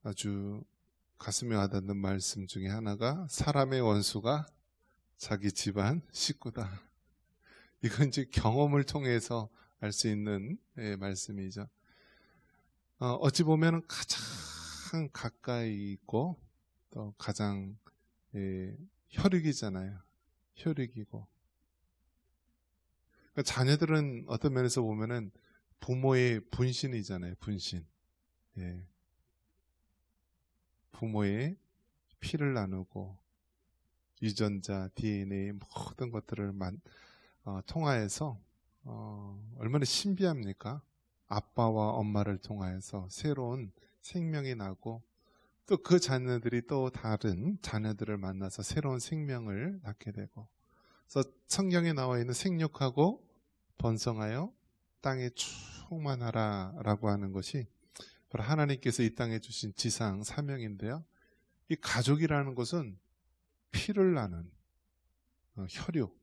아주 가슴에 와닿는 말씀 중에 하나가 사람의 원수가 자기 집안 식구다. 이건 이제 경험을 통해서 알 수 있는 말씀이죠. 어찌 보면 가장 가까이 있고 또 가장 혈육이잖아요. 혈육이고. 그러니까 자녀들은 어떤 면에서 보면은 부모의 분신이잖아요. 분신. 예. 부모의 피를 나누고 유전자, DNA 모든 것들을 통하여서 얼마나 신비합니까? 아빠와 엄마를 통하여서 새로운 생명이 나고 또 그 자녀들이 또 다른 자녀들을 만나서 새로운 생명을 낳게 되고, 그래서 성경에 나와 있는 생육하고 번성하여 땅에 충만하라 라고 하는 것이 바로 하나님께서 이 땅에 주신 지상 사명인데요. 이 가족이라는 것은 피를 나눈 혈육,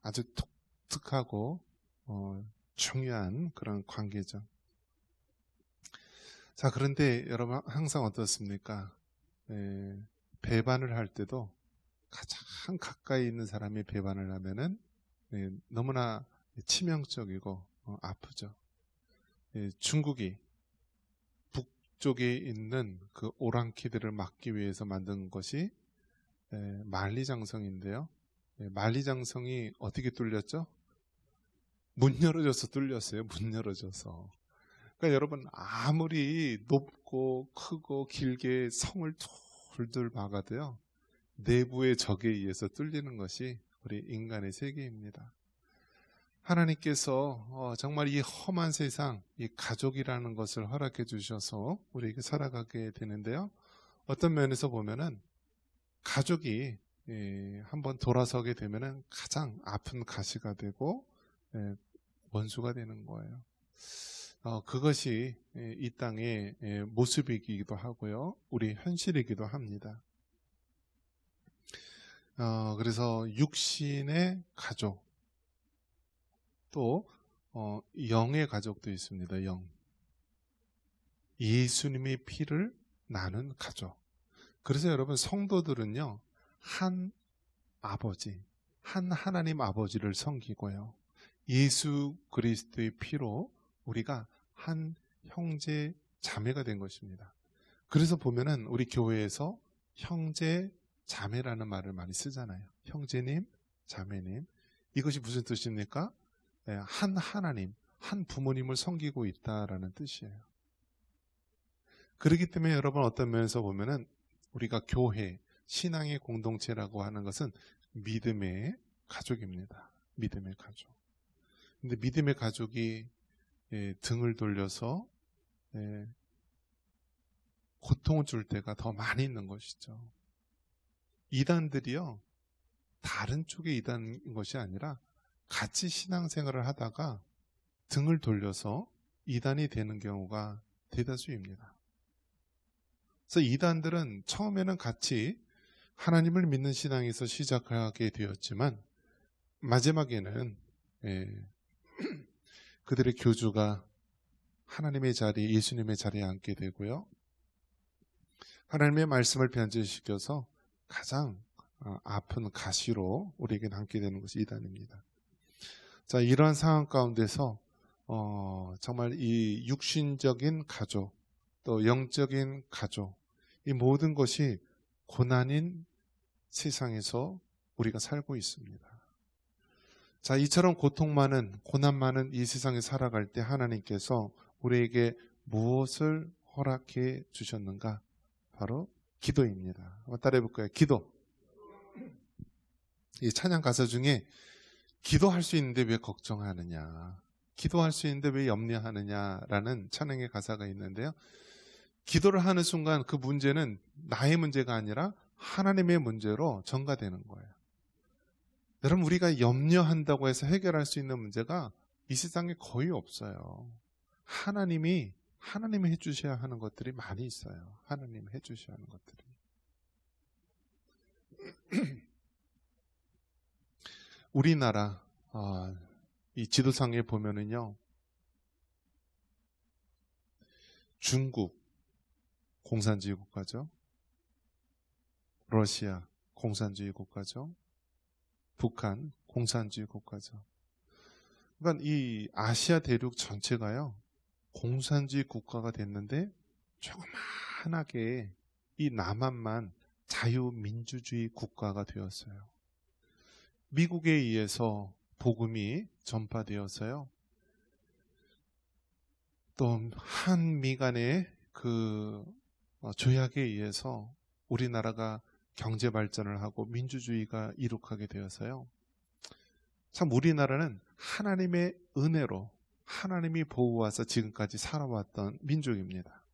아주 독특하고 중요한 그런 관계죠. 자, 그런데 여러분 항상 어떻습니까? 배반을 할 때도 가장 가까이 있는 사람이 배반을 하면은 너무나 치명적이고 아프죠. 중국이 북쪽에 있는 그 오랑캐들을 막기 위해서 만든 것이 만리장성인데요. 만리장성이 어떻게 뚫렸죠? 문 열어줘서 뚫렸어요. 문 열어줘서. 그러니까 여러분 아무리 높고 크고 길게 성을 둘둘 막아도요, 내부의 적에 의해서 뚫리는 것이 우리 인간의 세계입니다. 하나님께서 정말 이 험한 세상, 이 가족이라는 것을 허락해 주셔서 우리에게 살아가게 되는데요. 어떤 면에서 보면은 가족이 한번 돌아서게 되면은 가장 아픈 가시가 되고 원수가 되는 거예요. 그것이 이 땅의 모습이기도 하고요, 우리 현실이기도 합니다. 그래서 육신의 가족, 또 영의 가족도 있습니다. 영. 예수님의 피를 나눈 가족. 그래서 여러분 성도들은요, 한 아버지, 한 하나님 아버지를 섬기고요, 예수 그리스도의 피로 우리가 한 형제 자매가 된 것입니다. 그래서 보면은 우리 교회에서 형제 자매라는 말을 많이 쓰잖아요. 형제님, 자매님. 이것이 무슨 뜻입니까? 한 하나님, 한 부모님을 섬기고 있다라는 뜻이에요. 그렇기 때문에 여러분 어떤 면에서 보면은 우리가 교회, 신앙의 공동체라고 하는 것은 믿음의 가족입니다. 믿음의 가족. 근데 믿음의 가족이 등을 돌려서 고통을 줄 때가 더 많이 있는 것이죠. 이단들이요, 다른 쪽의 이단인 것이 아니라 같이 신앙생활을 하다가 등을 돌려서 이단이 되는 경우가 대다수입니다. 그래서 이단들은 처음에는 같이 하나님을 믿는 신앙에서 시작하게 되었지만 마지막에는 그들의 교주가 하나님의 자리, 예수님의 자리에 앉게 되고요, 하나님의 말씀을 변질시켜서 가장 아픈 가시로 우리에게 남게 되는 것이 이단입니다. 자, 이러한 상황 가운데서 정말 이 육신적인 가족, 또 영적인 가족, 이 모든 것이 고난인 세상에서 우리가 살고 있습니다. 자, 이처럼 고통 많은, 고난 많은 이 세상에 살아갈 때 하나님께서 우리에게 무엇을 허락해 주셨는가? 바로 기도입니다. 한번 따라해 볼까요? 기도. 이 찬양 가사 중에 기도할 수 있는데 왜 걱정하느냐, 기도할 수 있는데 왜 염려하느냐라는 찬양의 가사가 있는데요. 기도를 하는 순간 그 문제는 나의 문제가 아니라 하나님의 문제로 전가되는 거예요. 여러분, 우리가 염려한다고 해서 해결할 수 있는 문제가 이 세상에 거의 없어요. 하나님이 해주셔야 하는 것들이 많이 있어요. 하나님이 해주셔야 하는 것들이. 우리나라 이 지도상에 보면은요, 중국, 공산주의 국가죠. 러시아 공산주의 국가죠. 북한 공산주의 국가죠. 그러니까 이 아시아 대륙 전체가요, 공산주의 국가가 됐는데 조그만하게 이 남한만 자유민주주의 국가가 되었어요. 미국에 의해서 복음이 전파되었어요. 또 한미 간의 그 조약에 의해서 우리나라가 경제 발전을 하고 민주주의가 이룩하게 되어서요. 참 우리나라는 하나님의 은혜로 하나님이 보호하사 지금까지 살아왔던 민족입니다.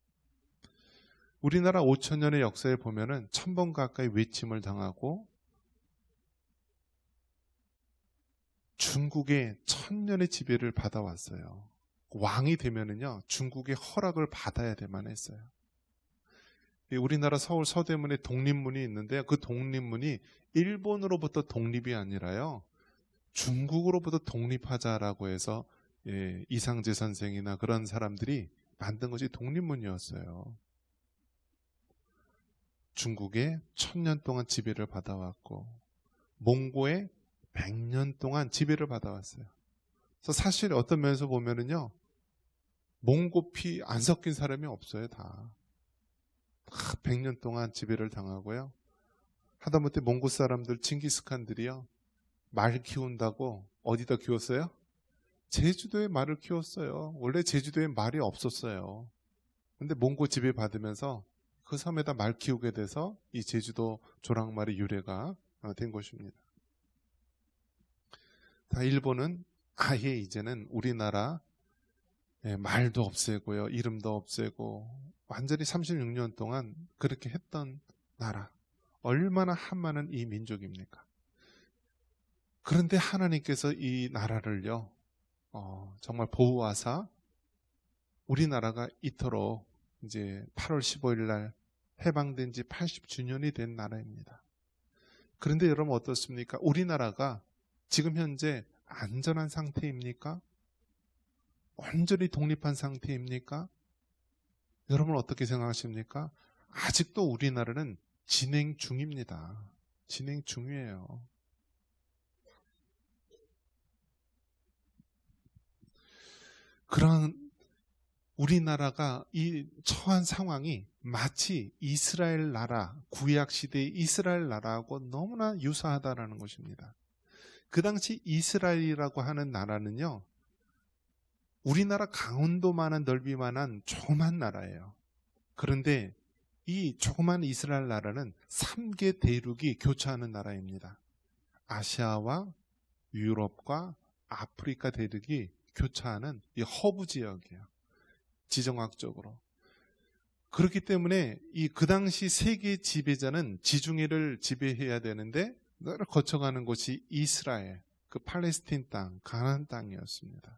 우리나라 5,000년의 역사에 보면은 1,000번 가까이 외침을 당하고 중국의 1,000년의 지배를 받아왔어요. 왕이 되면은요, 중국의 허락을 받아야 되만 했어요. 우리나라 서울 서대문에 독립문이 있는데 그 독립문이 일본으로부터 독립이 아니라요, 중국으로부터 독립하자라고 해서 이상재 선생이나 그런 사람들이 만든 것이 독립문이었어요. 중국에 1,000년 동안 지배를 받아왔고 몽고에 100년 동안 지배를 받아왔어요. 그래서 사실 어떤 면에서 보면은요, 몽고 피 안 섞인 사람이 없어요. 다 100년 동안 지배를 당하고요. 하다못해 몽고 사람들 칭기스칸들이요, 말 키운다고 어디다 키웠어요? 제주도에 말을 키웠어요. 원래 제주도에 말이 없었어요. 근데 몽고 지배 받으면서 그 섬에다 말 키우게 돼서 이 제주도 조랑말의 유래가 된 것입니다. 다 일본은 아예 이제는 우리나라 말도 없애고요, 이름도 없애고 완전히 36년 동안 그렇게 했던 나라. 얼마나 한많은 이 민족입니까? 그런데 하나님께서 이 나라를요, 정말 보호하사 우리나라가 이토록 이제 8월 15일 날 해방된 지 80주년이 된 나라입니다. 그런데 여러분 어떻습니까? 우리나라가 지금 현재 안전한 상태입니까? 완전히 독립한 상태입니까? 여러분 어떻게 생각하십니까? 아직도 우리나라는 진행 중입니다. 진행 중이에요. 그런 우리나라가 이 처한 상황이 마치 이스라엘 나라, 구약시대의 이스라엘 나라하고 너무나 유사하다는 것입니다. 그 당시 이스라엘이라고 하는 나라는요, 우리나라 강원도만한 넓이만한 조그만 나라예요. 그런데 이 조그만 이스라엘 나라는 3개 대륙이 교차하는 나라입니다. 아시아와 유럽과 아프리카 대륙이 교차하는 이 허브 지역이에요. 지정학적으로. 그렇기 때문에 그 당시 세계 지배자는 지중해를 지배해야 되는데 그걸 거쳐가는 곳이 이스라엘, 그 팔레스틴 땅, 가나안 땅이었습니다.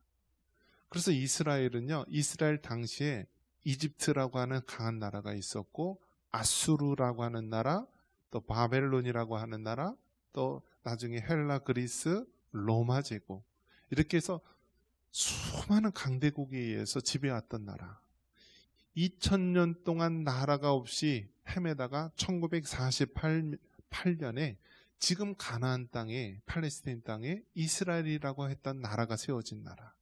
그래서 이스라엘은요, 이스라엘 당시에 이집트라고 하는 강한 나라가 있었고, 아수르라고 하는 나라, 또 바벨론이라고 하는 나라, 또 나중에 헬라, 그리스, 로마 제국, 이렇게 해서 수많은 강대국에 의해서 지배해왔던 나라. 2000년 동안 나라가 없이 헤매다가 1948년에 지금 가나안 땅에, 팔레스타인 땅에 이스라엘이라고 했던 나라가 세워진 나라.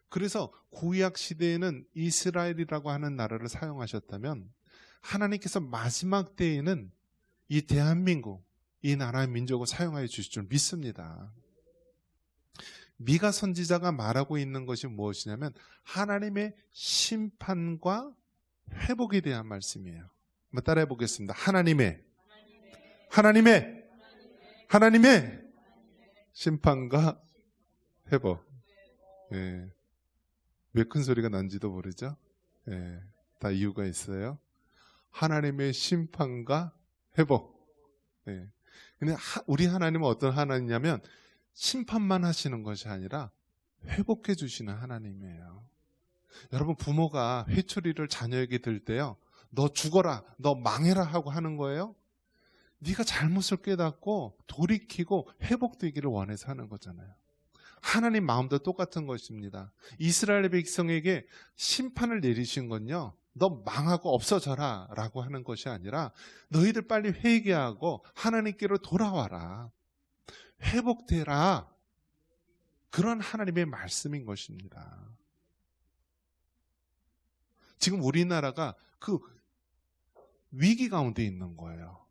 그래서 구약 시대에는 이스라엘이라고 하는 나라를 사용하셨다면 하나님께서 마지막 때에는 이 대한민국, 이 나라의 민족을 사용하여 주실 줄 믿습니다. 미가 선지자가 말하고 있는 것이 무엇이냐면 하나님의 심판과 회복에 대한 말씀이에요. 한번 따라해 보겠습니다. 하나님의 심판과 회복. 예. 왜 큰 소리가 난지도 모르죠? 예. 다 이유가 있어요. 하나님의 심판과 회복. 예. 근데 우리 하나님은 어떤 하나님이냐면 심판만 하시는 것이 아니라 회복해 주시는 하나님이에요. 여러분, 부모가 회초리를 자녀에게 들 때요, 너 죽어라, 너 망해라 하고 하는 거예요. 네가 잘못을 깨닫고 돌이키고 회복되기를 원해서 하는 거잖아요. 하나님 마음도 똑같은 것입니다. 이스라엘 백성에게 심판을 내리신 건요, 너 망하고 없어져라 라고 하는 것이 아니라 너희들 빨리 회개하고 하나님께로 돌아와라. 회복되라. 그런 하나님의 말씀인 것입니다. 지금 우리나라가 그 위기 가운데 있는 거예요.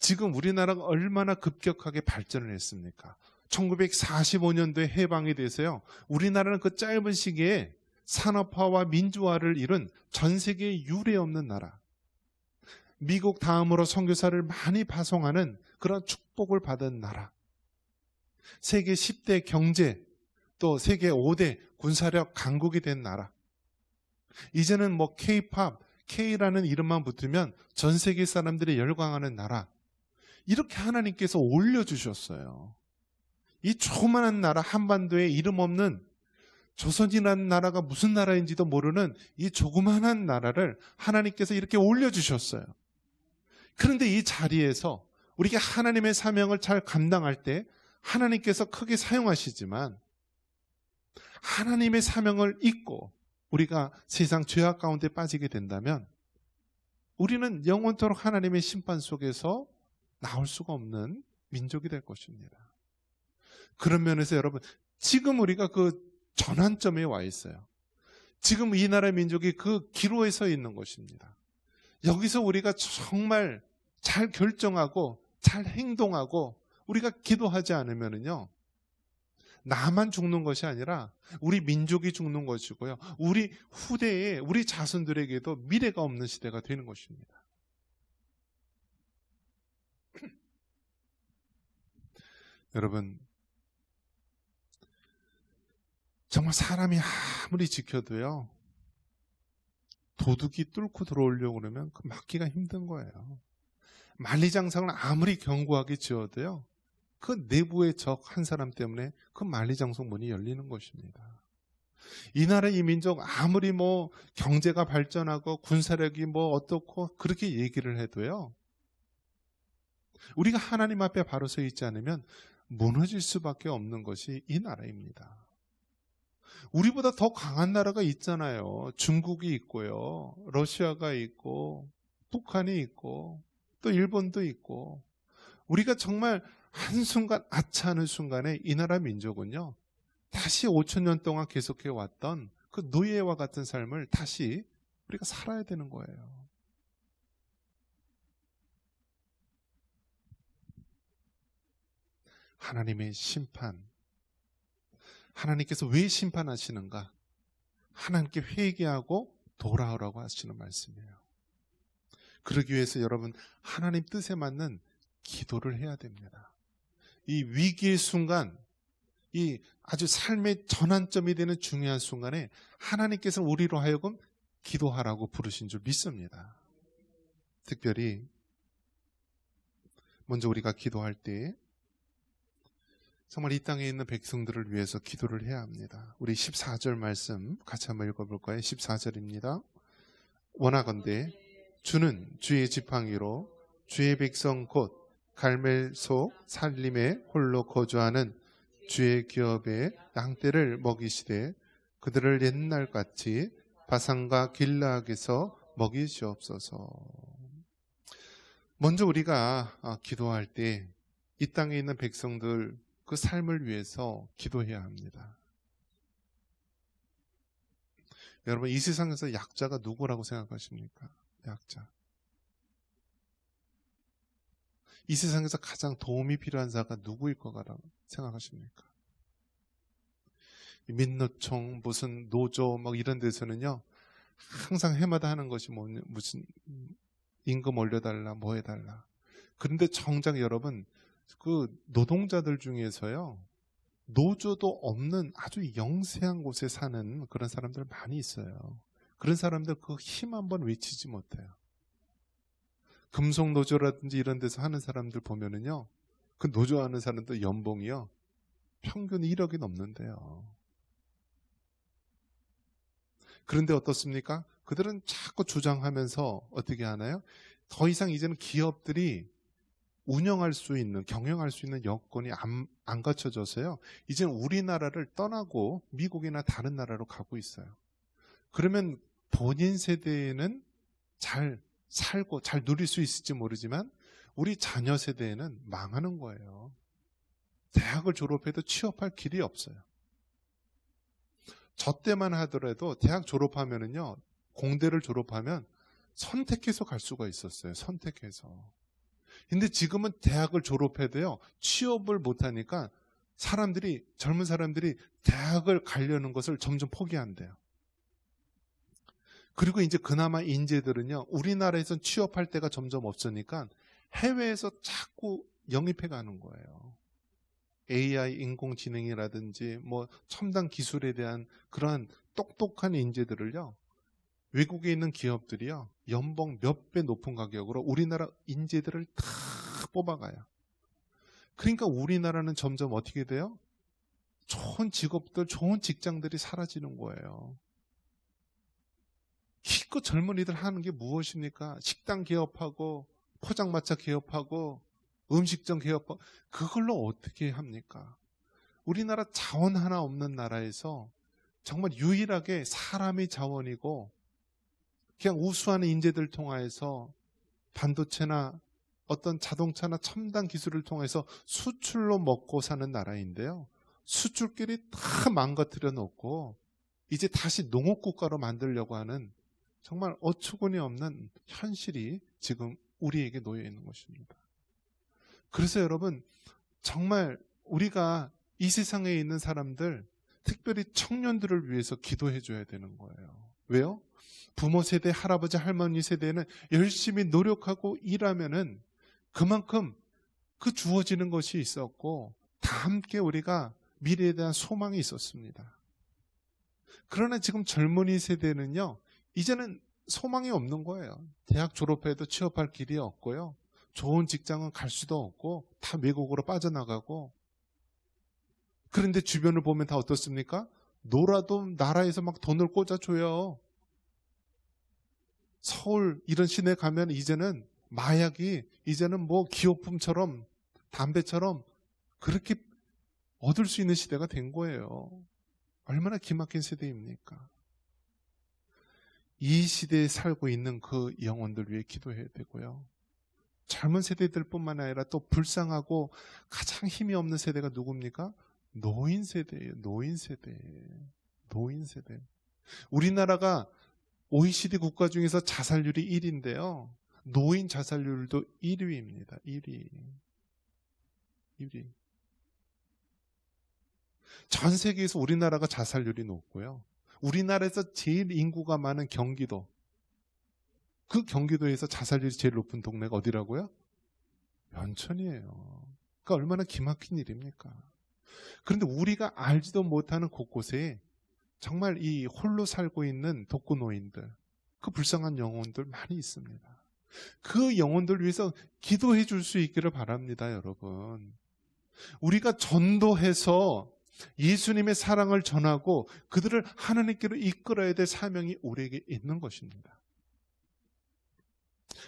지금 우리나라가 얼마나 급격하게 발전을 했습니까? 1945년도에 해방이 돼서요. 우리나라는 그 짧은 시기에 산업화와 민주화를 이룬 전 세계에 유례 없는 나라. 미국 다음으로 선교사를 많이 파송하는 그런 축복을 받은 나라. 세계 10대 경제, 또 세계 5대 군사력 강국이 된 나라. 이제는 뭐 K-팝, K라는 이름만 붙으면 전 세계 사람들이 열광하는 나라. 이렇게 하나님께서 올려주셨어요. 이 조그마한 나라, 한반도에 이름 없는 조선이라는 나라가 무슨 나라인지도 모르는 이 조그마한 나라를 하나님께서 이렇게 올려주셨어요. 그런데 이 자리에서 우리가 하나님의 사명을 잘 감당할 때 하나님께서 크게 사용하시지만, 하나님의 사명을 잊고 우리가 세상 죄악 가운데 빠지게 된다면 우리는 영원토록 하나님의 심판 속에서 나올 수가 없는 민족이 될 것입니다. 그런 면에서 여러분, 지금 우리가 그 전환점에 와 있어요. 지금 이 나라 민족이 그 기로에 서 있는 것입니다. 여기서 우리가 정말 잘 결정하고 잘 행동하고 우리가 기도하지 않으면요, 나만 죽는 것이 아니라 우리 민족이 죽는 것이고요, 우리 후대에 우리 자손들에게도 미래가 없는 시대가 되는 것입니다. 여러분, 정말 사람이 아무리 지켜도요, 도둑이 뚫고 들어오려고 그러면 그 막기가 힘든 거예요. 만리장성을 아무리 견고하게 지어도요, 그 내부의 적 한 사람 때문에 그 만리장성 문이 열리는 것입니다. 이 나라 이 민족 아무리 뭐 경제가 발전하고 군사력이 뭐 어떻고 그렇게 얘기를 해도요, 우리가 하나님 앞에 바로 서 있지 않으면 무너질 수밖에 없는 것이 이 나라입니다. 우리보다 더 강한 나라가 있잖아요. 중국이 있고요, 러시아가 있고, 북한이 있고, 또 일본도 있고. 우리가 정말 한순간 아차하는 순간에 이 나라 민족은요, 다시 5,000년 동안 계속해 왔던 그 노예와 같은 삶을 다시 우리가 살아야 되는 거예요. 하나님의 심판, 하나님께서 왜 심판하시는가? 하나님께 회개하고 돌아오라고 하시는 말씀이에요. 그러기 위해서 여러분, 하나님 뜻에 맞는 기도를 해야 됩니다. 이 위기의 순간, 이 아주 삶의 전환점이 되는 중요한 순간에 하나님께서 우리로 하여금 기도하라고 부르신 줄 믿습니다. 특별히 먼저 우리가 기도할 때 정말 이 땅에 있는 백성들을 위해서 기도를 해야 합니다. 우리 14절 말씀 같이 한번 읽어볼까요? 14절입니다. 원하건대 주는 주의 지팡이로 주의 백성 곧 갈멜 속 살림에 홀로 거주하는 주의 기업의 양떼를 먹이시되 그들을 옛날같이 바산과 길라앗에서 먹이시옵소서. 먼저 우리가 기도할 때 이 땅에 있는 백성들 그 삶을 위해서 기도해야 합니다. 여러분, 이 세상에서 약자가 누구라고 생각하십니까? 약자. 이 세상에서 가장 도움이 필요한 자가 누구일 거라고 생각하십니까? 민노총, 무슨 노조 막 이런 데서는요, 항상 해마다 하는 것이 무슨 임금 올려달라, 뭐 해달라. 그런데 정작 여러분, 그 노동자들 중에서요, 노조도 없는 아주 영세한 곳에 사는 그런 사람들 많이 있어요. 그런 사람들 그 힘 한번 외치지 못해요. 금속노조라든지 이런 데서 하는 사람들 보면은요, 그 노조하는 사람들 연봉이요, 평균 1억이 넘는데요. 그런데 어떻습니까? 그들은 자꾸 주장하면서 어떻게 하나요? 더 이상 이제는 기업들이 운영할 수 있는, 경영할 수 있는 여건이 안 갖춰져서요, 이제는 우리나라를 떠나고 미국이나 다른 나라로 가고 있어요. 그러면 본인 세대에는 잘 살고 잘 누릴 수 있을지 모르지만 우리 자녀 세대에는 망하는 거예요. 대학을 졸업해도 취업할 길이 없어요. 저 때만 하더라도 대학 졸업하면은요, 공대를 졸업하면 선택해서 갈 수가 있었어요. 선택해서. 근데 지금은 대학을 졸업해도요, 취업을 못하니까 젊은 사람들이 대학을 가려는 것을 점점 포기한대요. 그리고 이제 그나마 인재들은요, 우리나라에선 취업할 때가 점점 없으니까 해외에서 자꾸 영입해 가는 거예요. AI, 인공지능이라든지 뭐 첨단 기술에 대한 그러한 똑똑한 인재들을요, 외국에 있는 기업들이요, 연봉 몇 배 높은 가격으로 우리나라 인재들을 다 뽑아가요. 그러니까 우리나라는 점점 어떻게 돼요? 좋은 직업들, 좋은 직장들이 사라지는 거예요. 기껏 젊은이들 하는 게 무엇입니까? 식당 개업하고 포장마차 개업하고 음식점 개업하고 그걸로 어떻게 합니까? 우리나라 자원 하나 없는 나라에서 정말 유일하게 사람이 자원이고 그냥 우수한 인재들 통해서 반도체나 어떤 자동차나 첨단 기술을 통해서 수출로 먹고 사는 나라인데요. 수출끼리 다 망가뜨려 놓고 이제 다시 농업국가로 만들려고 하는 정말 어처구니 없는 현실이 지금 우리에게 놓여 있는 것입니다. 그래서 여러분, 정말 우리가 이 세상에 있는 사람들, 특별히 청년들을 위해서 기도해 줘야 되는 거예요. 왜요? 부모 세대, 할아버지, 할머니 세대는 열심히 노력하고 일하면은 그만큼 그 주어지는 것이 있었고 다 함께 우리가 미래에 대한 소망이 있었습니다. 그러나 지금 젊은이 세대는요, 이제는 소망이 없는 거예요. 대학 졸업해도 취업할 길이 없고요. 좋은 직장은 갈 수도 없고 다 외국으로 빠져나가고. 그런데 주변을 보면 다 어떻습니까? 놀아도 나라에서 막 돈을 꽂아줘요. 서울 이런 시내 가면 이제는 마약이 이제는 뭐 기호품처럼 담배처럼 그렇게 얻을 수 있는 시대가 된 거예요. 얼마나 기막힌 세대입니까? 이 시대에 살고 있는 그 영혼들 위해 기도해야 되고요. 젊은 세대들뿐만 아니라 또 불쌍하고 가장 힘이 없는 세대가 누굽니까? 노인 세대예요. 노인 세대. 노인 세대. 우리나라가 OECD 국가 중에서 자살률이 1위인데요. 노인 자살률도 1위입니다. 1위. 전 세계에서 우리나라가 자살률이 높고요. 우리나라에서 제일 인구가 많은 경기도, 그 경기도에서 자살률이 제일 높은 동네가 어디라고요? 연천이에요. 그러니까 얼마나 기막힌 일입니까? 그런데 우리가 알지도 못하는 곳곳에 정말 이 홀로 살고 있는 독거노인들, 그 불쌍한 영혼들 많이 있습니다. 그 영혼들 위해서 기도해 줄 수 있기를 바랍니다, 여러분. 우리가 전도해서 예수님의 사랑을 전하고 그들을 하나님께로 이끌어야 될 사명이 우리에게 있는 것입니다.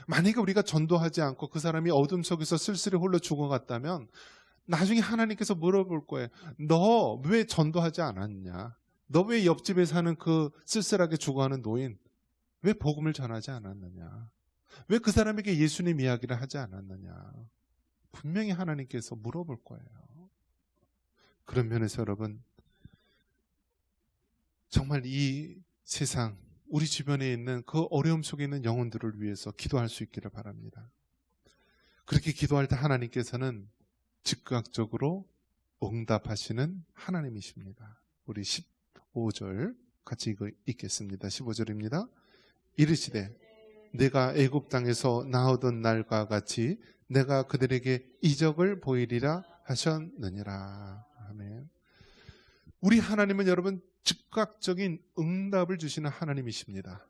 만약에 우리가 전도하지 않고 그 사람이 어둠 속에서 쓸쓸히 홀로 죽어갔다면 나중에 하나님께서 물어볼 거예요. 너 왜 전도하지 않았냐? 너 왜 옆집에 사는 그 쓸쓸하게 죽어가는 노인 왜 복음을 전하지 않았느냐? 왜 그 사람에게 예수님 이야기를 하지 않았느냐? 분명히 하나님께서 물어볼 거예요. 그런 면에서 여러분, 정말 이 세상, 우리 주변에 있는 그 어려움 속에 있는 영혼들을 위해서 기도할 수 있기를 바랍니다. 그렇게 기도할 때 하나님께서는 즉각적으로 응답하시는 하나님이십니다. 우리 15절 같이 읽겠습니다. 15절입니다. 이르시되 내가 애굽 땅에서 나오던 날과 같이 내가 그들에게 이적을 보이리라 하셨느니라. 아멘. 우리 하나님은 여러분 즉각적인 응답을 주시는 하나님이십니다.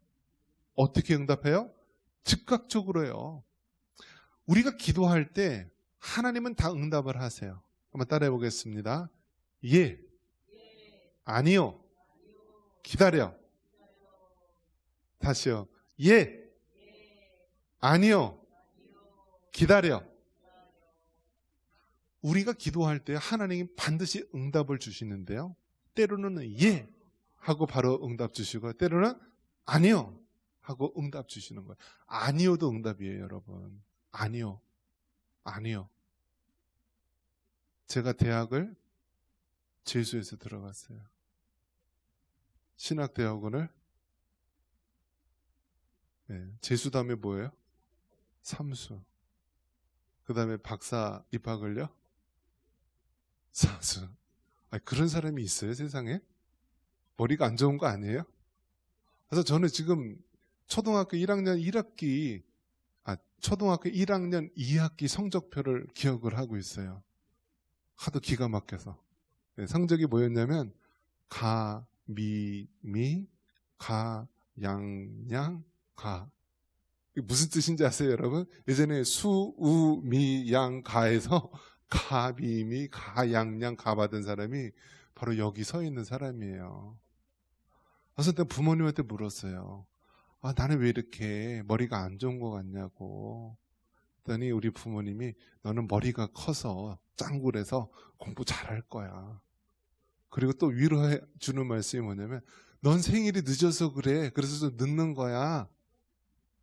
어떻게 응답해요? 즉각적으로요. 우리가 기도할 때 하나님은 다 응답을 하세요. 한번 따라해 보겠습니다. 예. 아니요. 기다려. 다시요. 예. 아니요. 기다려. 우리가 기도할 때 하나님이 반드시 응답을 주시는데요. 때로는 예 하고 바로 응답 주시고 때로는 아니요 하고 응답 주시는 거예요. 아니요도 응답이에요, 여러분. 아니요. 아니요. 제가 대학을 재수해서 들어갔어요. 신학대학원을 재수 다음에 뭐예요? 삼수. 그 다음에 박사 입학을요? 사수. 아니, 그런 사람이 있어요, 세상에? 머리가 안 좋은 거 아니에요? 그래서 저는 지금 초등학교 1학년 1학기, 초등학교 1학년 2학기 성적표를 기억을 하고 있어요. 하도 기가 막혀서. 성적이 뭐였냐면, 가, 미, 가, 양, 가. 이게 무슨 뜻인지 아세요, 여러분? 예전에 수, 우, 미, 양, 가에서 가, 미, 가, 양, 가 받은 사람이 바로 여기 서 있는 사람이에요. 그래서 내가 부모님한테 물었어요. 나는 왜 이렇게 머리가 안 좋은 것 같냐고. 그랬더니 우리 부모님이 너는 머리가 커서 짱굴해서 공부 잘할 거야. 그리고 또 위로해 주는 말씀이 뭐냐면 넌 생일이 늦어서 그래. 그래서 좀 늦는 거야.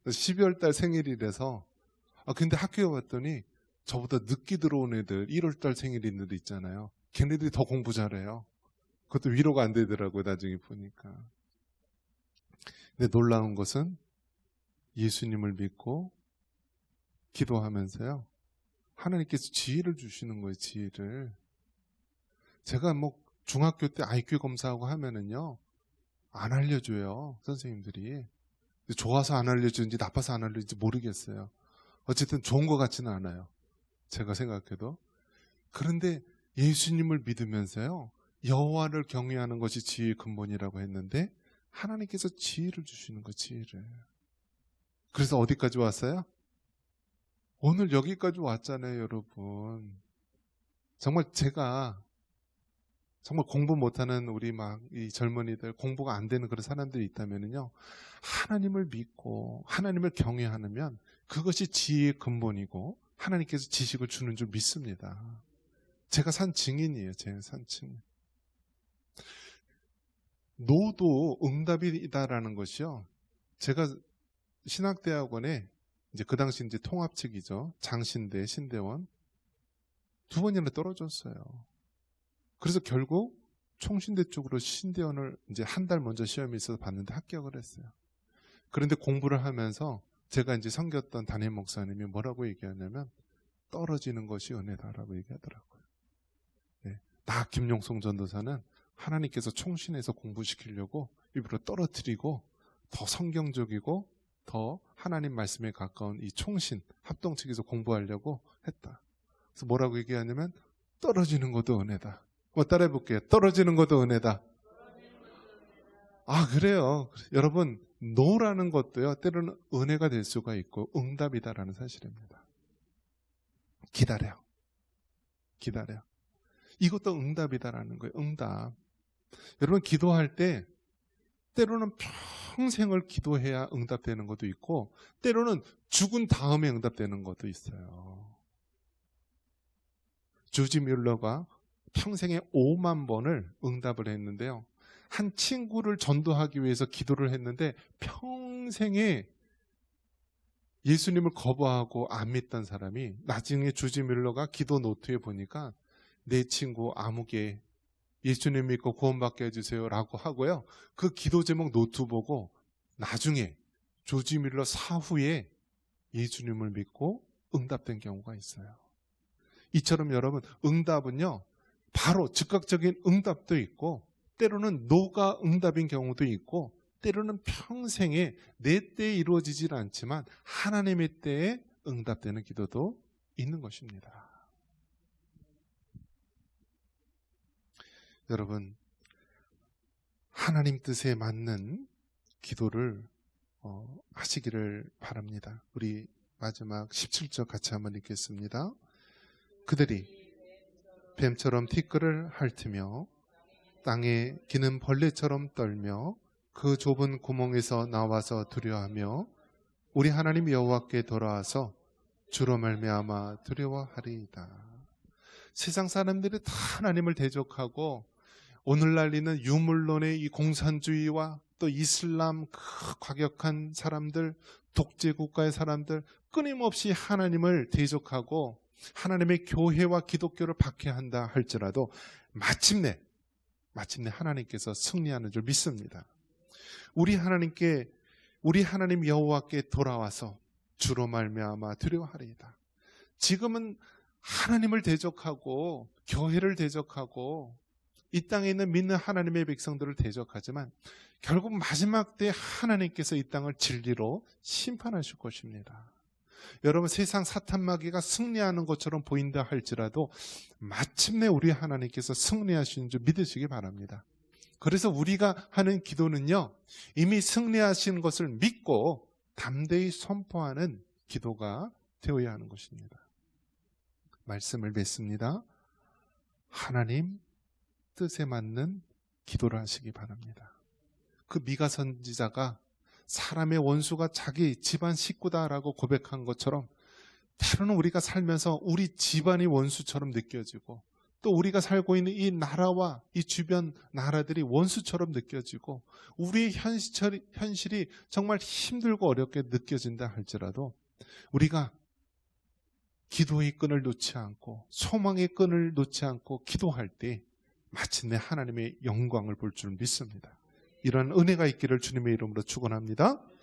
12월 달 생일이라서. 근데 학교에 왔더니 저보다 늦게 들어온 애들 1월 달 생일인 애들 있잖아요. 걔네들이 더 공부 잘해요. 그것도 위로가 안 되더라고요, 나중에 보니까. 근데 놀라운 것은 예수님을 믿고 기도하면서요, 하나님께서 지혜를 주시는 거예요, 지혜를. 제가 중학교 때 IQ 검사하고 하면은요, 안 알려줘요, 선생님들이. 좋아서 안 알려주는지 나빠서 안 알려주는지 모르겠어요. 어쨌든 좋은 것 같지는 않아요, 제가 생각해도. 그런데 예수님을 믿으면서요, 여호와를 경외하는 것이 지혜의 근본이라고 했는데 하나님께서 지혜를 주시는 거예요, 지혜를. 그래서 어디까지 왔어요? 오늘 여기까지 왔잖아요, 여러분. 정말 제가 정말 공부 못하는 우리 이 젊은이들, 공부가 안 되는 그런 사람들이 있다면요, 하나님을 믿고 하나님을 경외하면 그것이 지혜의 근본이고 하나님께서 지식을 주는 줄 믿습니다. 제가 산 증인이에요, 제가 산 증인. 노도 응답이다라는 것이요, 제가 신학대학원에 이제 그 당시 이제 통합측이죠, 장신대, 신대원 2번이나 떨어졌어요. 그래서 결국 총신대 쪽으로 신대원을 이제 한 달 먼저 시험이 있어서 봤는데 합격을 했어요. 그런데 공부를 하면서 제가 이제 섬겼던 담임 목사님이 뭐라고 얘기하냐면 떨어지는 것이 은혜다라고 얘기하더라고요. 나 김용성 전도사는 하나님께서 총신에서 공부시키려고 일부러 떨어뜨리고 더 성경적이고 더 하나님 말씀에 가까운 이 총신 합동측에서 공부하려고 했다. 그래서 뭐라고 얘기하냐면 떨어지는 것도 은혜다. 따라해 볼게요. 떨어지는 것도 은혜다. 그래요. 여러분, 노라는 것도요, 때로는 은혜가 될 수가 있고 응답이다라는 사실입니다. 기다려. 이것도 응답이다라는 거예요. 응답. 여러분, 기도할 때 때로는 평생을 기도해야 응답되는 것도 있고 때로는 죽은 다음에 응답되는 것도 있어요. 조지 뮬러가 평생에 5만 번을 응답을 했는데요, 한 친구를 전도하기 위해서 기도를 했는데 평생에 예수님을 거부하고 안 믿던 사람이 나중에 조지 뮬러가 기도 노트에 보니까 내 친구 아무개 예수님 믿고 구원받게 해주세요 라고 하고요, 그 기도 제목 노트 보고 나중에 조지 뮬러 사후에 예수님을 믿고 응답된 경우가 있어요. 이처럼 여러분, 응답은요, 바로 즉각적인 응답도 있고 때로는 노가 응답인 경우도 있고 때로는 평생에 내 때에 이루어지질 않지만 하나님의 때에 응답되는 기도도 있는 것입니다. 여러분, 하나님 뜻에 맞는 기도를 하시기를 바랍니다. 우리 마지막 17절 같이 한번 읽겠습니다. 그들이 뱀처럼 티끌을 핥으며 땅에 기는 벌레처럼 떨며 그 좁은 구멍에서 나와서 두려워하며 우리 하나님 여호와께 돌아와서 주로 말미암아 두려워하리이다. 세상 사람들이 다 하나님을 대적하고 오늘날 있는 유물론의 이 공산주의와 또 이슬람 그 과격한 사람들, 독재 국가의 사람들 끊임없이 하나님을 대적하고 하나님의 교회와 기독교를 박해한다 할지라도 마침내 하나님께서 승리하는 줄 믿습니다. 우리 하나님 여호와께 돌아와서 주로 말미암아 두려워하리이다. 지금은 하나님을 대적하고 교회를 대적하고 이 땅에 있는 믿는 하나님의 백성들을 대적하지만 결국 마지막 때 하나님께서 이 땅을 진리로 심판하실 것입니다. 여러분, 세상 사탄 마귀가 승리하는 것처럼 보인다 할지라도 마침내 우리 하나님께서 승리하시는 줄 믿으시기 바랍니다. 그래서 우리가 하는 기도는요, 이미 승리하신 것을 믿고 담대히 선포하는 기도가 되어야 하는 것입니다. 말씀을 맺습니다. 하나님 뜻에 맞는 기도를 하시기 바랍니다. 그 미가 선지자가 사람의 원수가 자기 집안 식구다라고 고백한 것처럼 때로는 우리가 살면서 우리 집안이 원수처럼 느껴지고 또 우리가 살고 있는 이 나라와 이 주변 나라들이 원수처럼 느껴지고 우리의 현실이 정말 힘들고 어렵게 느껴진다 할지라도 우리가 기도의 끈을 놓지 않고 소망의 끈을 놓지 않고 기도할 때 마침내 하나님의 영광을 볼 줄 믿습니다. 이런 은혜가 있기를 주님의 이름으로 축원합니다.